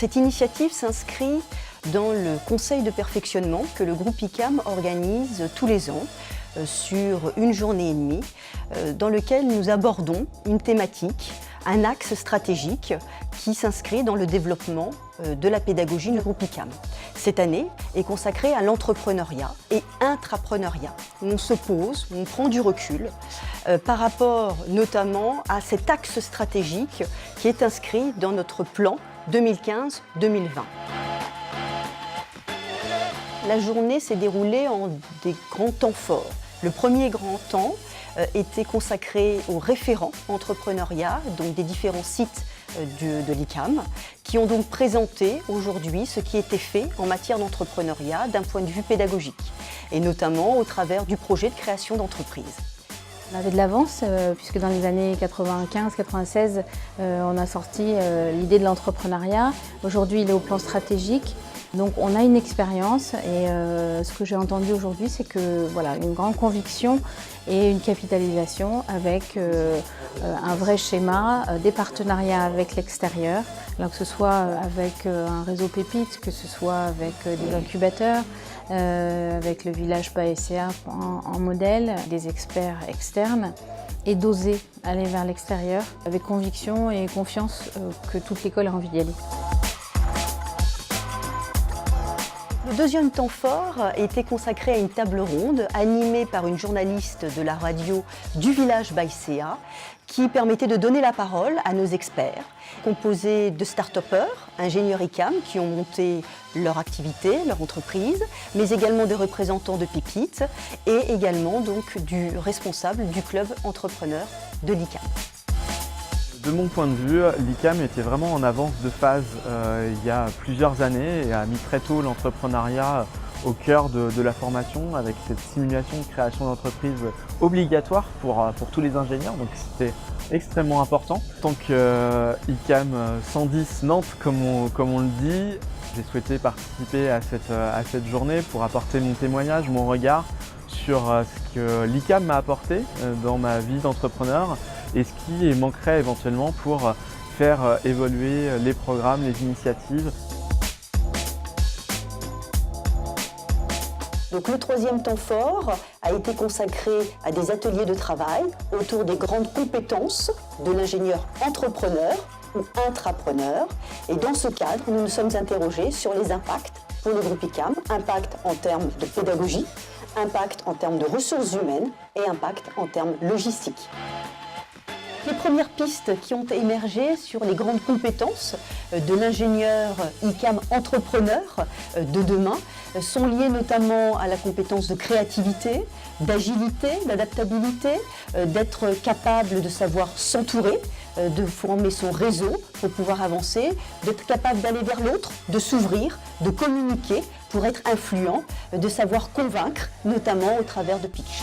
Cette initiative s'inscrit dans le conseil de perfectionnement que le groupe ICAM organise tous les ans sur une journée et demie, dans lequel nous abordons une thématique, un axe stratégique qui s'inscrit dans le développement de la pédagogie du groupe ICAM. Cette année est consacrée à l'entrepreneuriat et intrapreneuriat. On se pose, on prend du recul par rapport notamment à cet axe stratégique qui est inscrit dans notre plan 2015-2020. La journée s'est déroulée en des grands temps forts. Le premier grand temps était consacré aux référents entrepreneuriat, donc des différents sites de l'ICAM, qui ont donc présenté aujourd'hui ce qui était fait en matière d'entrepreneuriat d'un point de vue pédagogique, et notamment au travers du projet de création d'entreprise. On avait de l'avance puisque dans les années 95-96, on a sorti l'idée de l'entrepreneuriat. Aujourd'hui, il est au plan stratégique. Donc on a une expérience et ce que j'ai entendu aujourd'hui, c'est que voilà, une grande conviction et une capitalisation avec un vrai schéma, des partenariats avec l'extérieur, que ce soit avec un réseau Pépite, que ce soit avec des incubateurs, avec le village PASCA en modèle, des experts externes, et d'oser aller vers l'extérieur avec conviction et confiance que toute l'école a envie d'y aller. Le deuxième temps fort était consacré à une table ronde animée par une journaliste de la radio du village PASCA qui permettait de donner la parole à nos experts, composés de start-upers, ingénieurs ICAM qui ont monté leur activité, leur entreprise, mais également des représentants de Pépite et également donc du responsable du club entrepreneur de l'ICAM. De mon point de vue, l'ICAM était vraiment en avance de phase il y a plusieurs années et a mis très tôt l'entrepreneuriat au cœur de la formation avec cette simulation de création d'entreprise obligatoire pour tous les ingénieurs. Donc c'était extrêmement important. En tant que ICAM 110 Nantes, comme on le dit, j'ai souhaité participer à cette journée pour apporter mon témoignage, mon regard sur ce que l'ICAM m'a apporté dans ma vie d'entrepreneur et ce qui manquerait éventuellement pour faire évoluer les programmes, les initiatives. Donc le troisième temps fort a été consacré à des ateliers de travail autour des grandes compétences de l'ingénieur entrepreneur ou intrapreneur. Et dans ce cadre, nous nous sommes interrogés sur les impacts pour le groupe ICAM, impact en termes de pédagogie, impact en termes de ressources humaines et impact en termes logistiques. Les premières pistes qui ont émergé sur les grandes compétences de l'ingénieur ICAM entrepreneur de demain sont liées notamment à la compétence de créativité, d'agilité, d'adaptabilité, d'être capable de savoir s'entourer, de former son réseau pour pouvoir avancer, d'être capable d'aller vers l'autre, de s'ouvrir, de communiquer pour être influent, de savoir convaincre, notamment au travers de pitch.